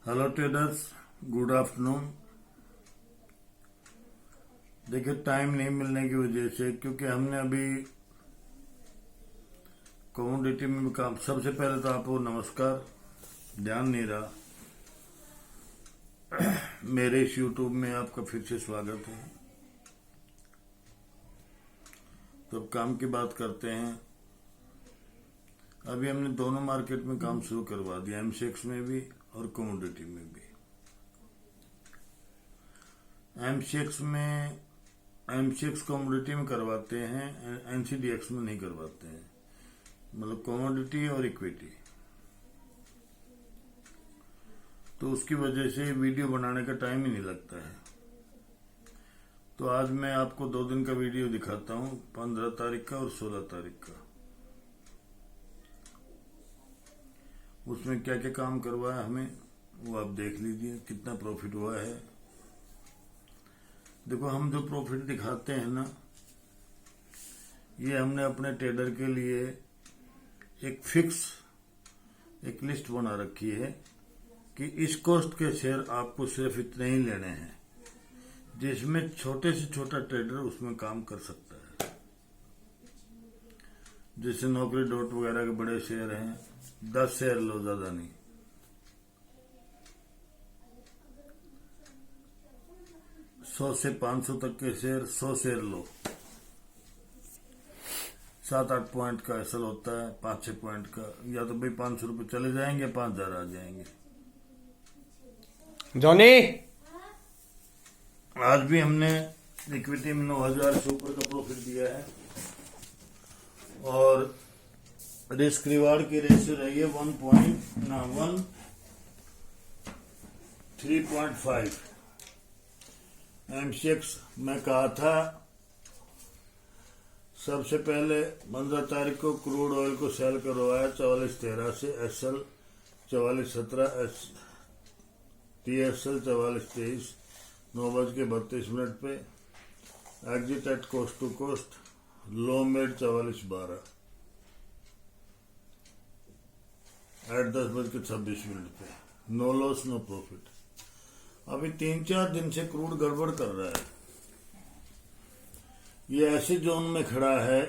Hello traders, good afternoon. देखिए, time नहीं मिलने की वजह से, क्योंकि हमने अभी कमोडिटी में भी काम। सबसे पहले तो आपको नमस्कार, ध्यान नहीं रहा। मेरे इस यूट्यूब में आपका फिर से स्वागत है। तो अब काम की बात करते हैं। अभी हमने दोनों मार्केट में काम शुरू करवा दिया, एमसीएक्स में भी और कमोडिटी में भी। एमसीएक्स कमोडिटी में करवाते हैं, एनसीडीएक्स में नहीं करवाते हैं, मतलब कमोडिटी और इक्विटी। तो उसकी वजह से वीडियो बनाने का टाइम ही नहीं लगता है। तो आज मैं आपको 2 दिन का वीडियो दिखाता हूं, 15 तारीख का और 16 तारीख का। उसमें क्या क्या काम करवाया हमें वो आप देख लीजिए, कितना प्रॉफिट हुआ है। देखो, हम जो प्रॉफिट दिखाते हैं ना, ये हमने अपने ट्रेडर के लिए एक लिस्ट बना रखी है कि इस कॉस्ट के शेयर आपको सिर्फ इतने ही लेने हैं, जिसमें छोटे से छोटा ट्रेडर उसमें काम कर सकता है। जैसे नौकरी डॉट वगैरह के बड़े शेयर हैं, 10 शेयर लो, ज्यादा नहीं। 100 से 500 तक के शेयर, 100 शेयर लो। 7-8 पॉइंट का एसल होता है, 5-6 पॉइंट का। या तो भाई 500 रुपये चले जाएंगे, 5000 आ जाएंगे। जॉनी, आज भी हमने इक्विटी में 9000 से ऊपर का प्रॉफिट दिया है और रिस्क रिवार्ड की रेशियो रही है 3.5। एमसीएक्स में कहा था सबसे पहले 15 तारीख को क्रूड ऑयल को सेल करवाया 44.13 से, एसएल 44.17, टीएसएल 44.23, 9:32 पे। Exit at cost to cost, low made 44.12 at 10:26 पे। No loss no profit. अभी 3-4 दिन से क्रूड गड़बड़ कर रहा है। ये ऐसे जोन में खड़ा है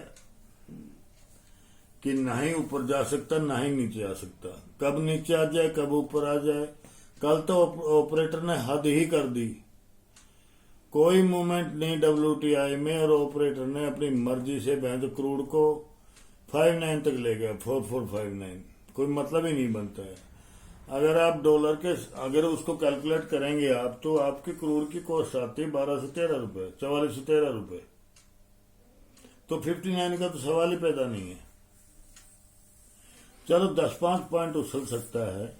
कि ना ही ऊपर जा सकता ना ही नीचे आ सकता। कब नीचे आ जाए कब ऊपर आ जाए। कल तो ऑपरेटर ने हद ही कर दी, कोई मूवमेंट नहीं WTI में, और ऑपरेटर ने अपनी मर्जी से बैंक क्रूड को 59 तक ले गया, 4459। कोई मतलब ही नहीं बनता है। अगर आप डॉलर के अगर उसको कैलकुलेट करेंगे आप, तो आपकी क्रूड की कॉस्ट आती है 12 से 13 रुपए, 44 से 13 रुपए। तो 59 का तो सवाल ही पैदा नहीं है। चलो 10-5 पॉइंट उछल सकता है।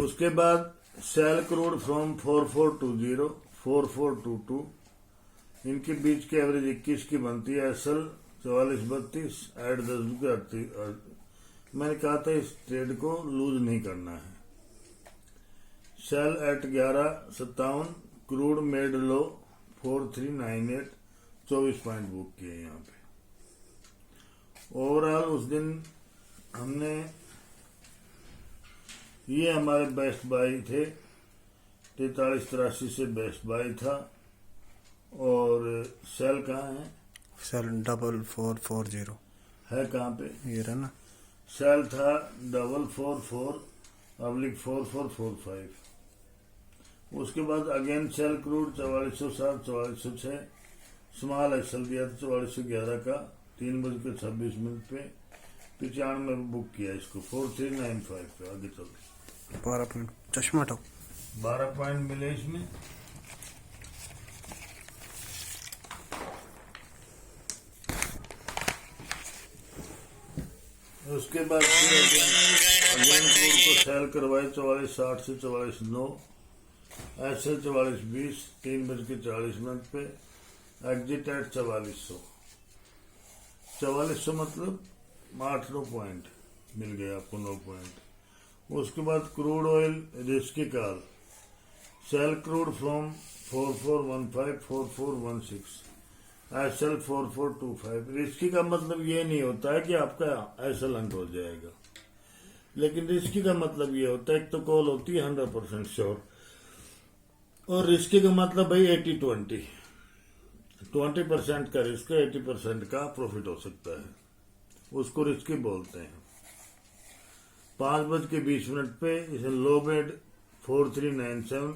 उसके बाद सेल क्रूड फ्रॉम 4420, 4422, इनके बीच की एवरेज 21 की बनती है। SL 4432 at 10:38। मैंने कहा था इस ट्रेड को लूज नहीं करना है। सेल एट 11:57, क्रूड मेड लो 4398, 24 पॉइंट बुक किए यहाँ पे। ओवरऑल उस दिन हमने, ये हमारे बेस्ट बाई थे, 4383 से बेस्ट बाई था। और सेल कहाँ है? सेल 4440 है कहाँ पे? ये रहा ना। सेल था 444/4445। उसके बाद अगेन सेल क्रूड 4407, 4406। स्मॉल एक्सल दिया था 4411 का, 3:26 पे। 95 में बुक किया इसको 4395 पे। आगे चलो, 12 पॉइंट चश्मा हटाओ। 12 पॉइंट मिले इसमें। उसके बाद अगेन क्रूड को सेल करवाए 4460 से 4409, एसएल 4420, 3:40 पे। Exit eight 4400। 4400 मतलब 8-9 पॉइंट मिल गए आपको, 9 पॉइंट। उसके बाद crude oil risky call, sell crude from 4415, 4416, SL 4425। Risky का मतलब ये नहीं होता है कि आपका एसएल अंट हो जाएगा। लेकिन रिस्की का मतलब ये होता है, एक तो कॉल होती है 100% श्योर, और रिस्की का मतलब भाई 80-20, 20% का रिस्क है, 80% का प्रॉफिट हो सकता है, उसको रिस्की बोलते हैं। 5:20 पे इसे लोबेड 4397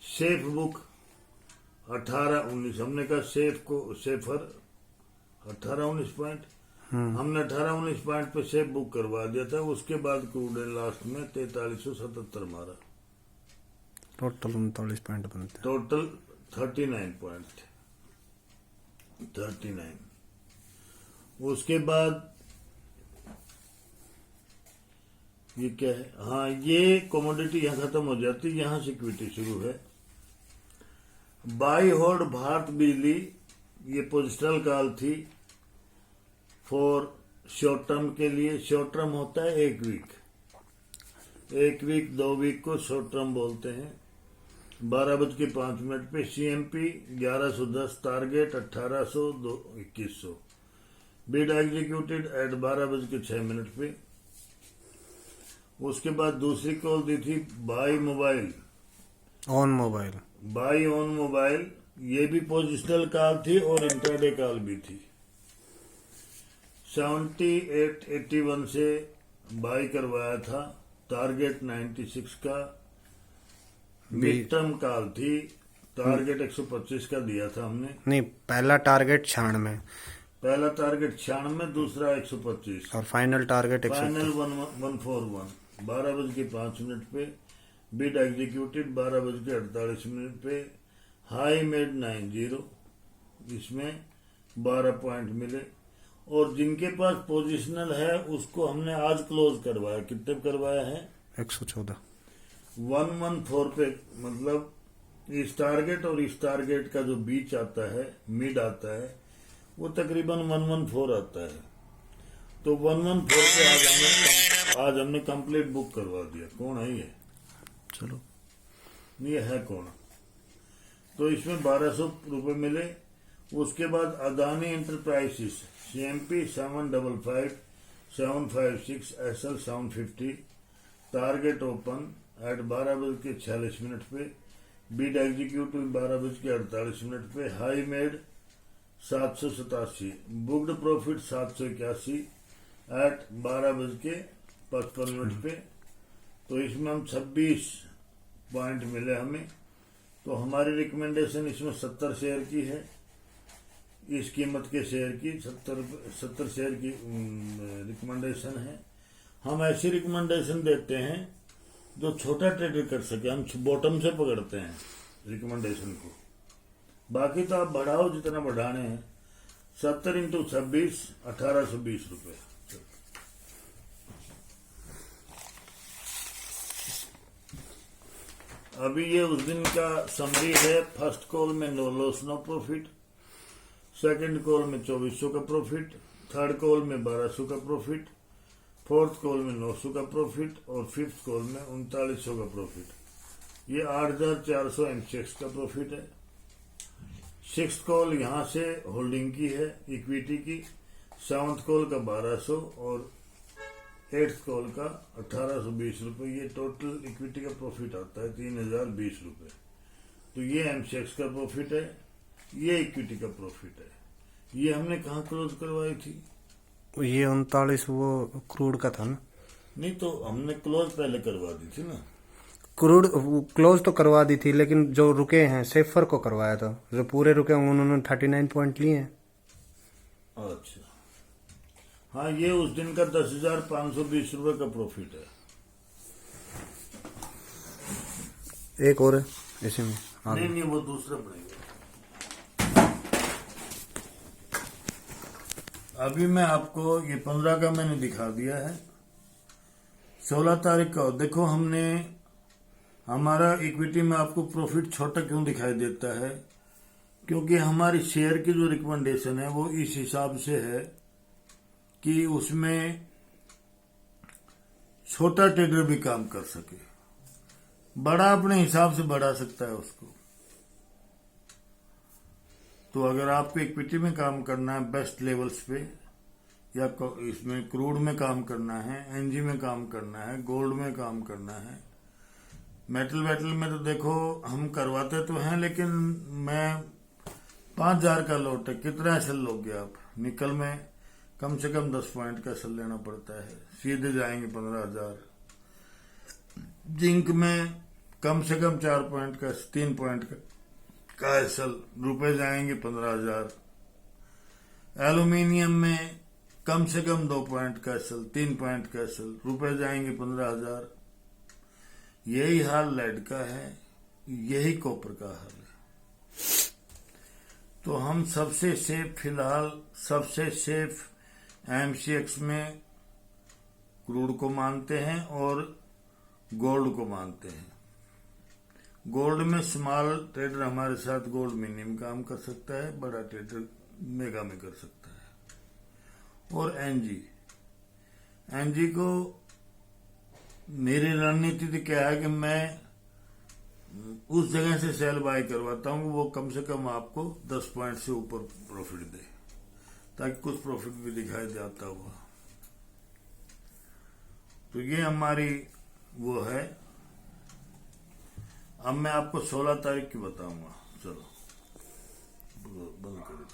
सेफ बुक 18-19, हमने कहा सेफ को सेफर 18-19 पॉइंट, हमने 18-19 पॉइंट पे सेफ बुक करवा दिया था। उसके बाद क्रूड ने लास्ट में 4377 मारा, टोटल 39 पॉइंट बनते हैं। टोटल 39 पॉइंट थे, 39। उसके बाद ये क्या है, हाँ ये कमोडिटी यहाँ खत्म हो जाती, यहाँ से इक्विटी शुरू है। बाई होल्ड भारत बिजली, ये पोजिशनल कॉल थी फॉर शॉर्ट टर्म के लिए। शॉर्ट टर्म होता है 1 वीक, 2 वीक को शॉर्ट टर्म बोलते हैं। 12:05 पे CMP 1110, target 1800-2100, bid executed eight 12:06 पे। उसके बाद दूसरी कॉल दी थी by mobile, on mobile, by on mobile, ये भी पोजिशनल कॉल थी और इंट्राडे कॉल भी थी। 7881 से बाई करवाया था, टारगेट 96 का। मिड टर्म कॉल थी, टारगेट 125 का दिया था हमने। नहीं, पहला टारगेट 96, पहला टारगेट 96, दूसरा 125 और फाइनल टारगेट फाइनल 141। 12:05 पे बिड एग्जीक्यूटेड, 12:48 पे हाई मेड 90, इसमें 12 पॉइंट मिले। और जिनके पास पोजिशनल है उसको हमने आज क्लोज करवाया। कितने करवाया है? 114। 114 पे, मतलब इस टारगेट और इस टारगेट का जो बीच आता है, मिड आता है, वो तकरीबन 114 आता है। तो 114 पे आज हमने कंप्लीट बुक करवा दिया। कौन है ये? चलो, ये है कौन? तो इसमें 1200 रुपए मिले। उसके बाद Adani enterprises CMP 755 756 SL 750, target open at 12:46 पे, बिड एग्जीक्यूटिव 12:48 पे, high made 787, booked profit 781 at 12:55 पे। तो इसमें हम 26 पॉइंट मिले हमें। तो हमारी रिकमेंडेशन इसमें 70 शेयर की है। इस कीमत के शेयर की 70 शेयर की रिकमेंडेशन है। हम ऐसी रिकमेंडेशन देते हैं जो छोटा ट्रेडर कर सके। हम बॉटम से पकड़ते हैं रिकमेंडेशन को। बाकी तो आप बढ़ाओ जितना बढ़ाने हैं। 70 × 26 1820 रुपए। अभी ये उस दिन का समरी है। फर्स्ट कॉल में no loss no profit, second call में 2400 का प्रॉफिट, थर्ड कॉल में 1200 का प्रॉफिट, फोर्थ कॉल में 900 का प्रॉफिट और फिफ्थ कॉल में 3900 का प्रॉफिट। ये 8400 MCX का प्रॉफिट है। सिक्स कॉल यहाँ से होल्डिंग की है, इक्विटी की। सेवंथ कॉल का 1200 और एट्थ कॉल का 1820 रुपए। ये टोटल इक्विटी का प्रॉफिट आता है 3020 रुपए। तो ये MCX का प्रॉफिट है, ये इक्विटी का प्रॉफिट है। ये हमने कहाँ क्लोज करवाई थी? ये 39 वो क्रूड का था ना? नहीं, तो हमने क्लोज पहले करवा दी थी ना। क्रूड क्लोज तो करवा दी थी, लेकिन जो रुके हैं सेफर को करवाया था। जो पूरे रुके हैं उन्होंने 39 पॉइंट लिए हैं। अच्छा, हाँ, ये उस दिन का 10,520 रुपए का प्रॉफिट है। एक और है इसी में आगे। नहीं, वो दूसरा पड़ेगा। अभी मैं आपको ये 15 का मैंने दिखा दिया है। 16 तारीख का देखो। हमने हमारा इक्विटी में आपको प्रॉफिट छोटा क्यों दिखाई देता है? क्योंकि हमारी शेयर की जो रिकमेंडेशन है वो इस हिसाब से है कि उसमें छोटा ट्रेडर भी काम कर सके। बड़ा अपने हिसाब से बढ़ा सकता है उसको। तो अगर आपको इक्विटी में काम करना है बेस्ट लेवल्स पे, या इसमें क्रूड में काम करना है, एनजी में काम करना है, गोल्ड में काम करना है। मेटल वेटल में तो देखो हम करवाते तो हैं, लेकिन मैं 5,000 का लॉट है, कितना एसएल लोगे आप? निकल में कम से कम 10 पॉइंट का एसएल लेना पड़ता है, सीधे जाएंगे 15,000। जिंक में कम से कम 4 पॉइंट का, 3 पॉइंट का एसएल, रुपए जाएंगे 15,000। एल्यूमिनियम में कम से कम 2 पॉइंट का एसएल, 3 पॉइंट का एसएल, रुपए जाएंगे 15,000। यही हाल लेड का है, यही कॉपर का हाल है। तो हम सबसे सेफ, फिलहाल सबसे सेफ एमसीएक्स में क्रूड को मानते हैं और गोल्ड को मानते हैं। गोल्ड में स्मॉल ट्रेडर हमारे साथ गोल्ड मिनिमम काम कर सकता है, बड़ा ट्रेडर मेगा में कर सकता है। और एनजी को मेरी रणनीति तो क्या है कि मैं उस जगह से सेल बाय करवाता हूं, वो कम से कम आपको 10 पॉइंट से ऊपर प्रॉफिट दे, ताकि कुछ प्रॉफिट भी दिखाई देता हुआ। तो ये हमारी वो है। अब मैं आपको 16 तारीख की बताऊंगा। चलो बंद करो।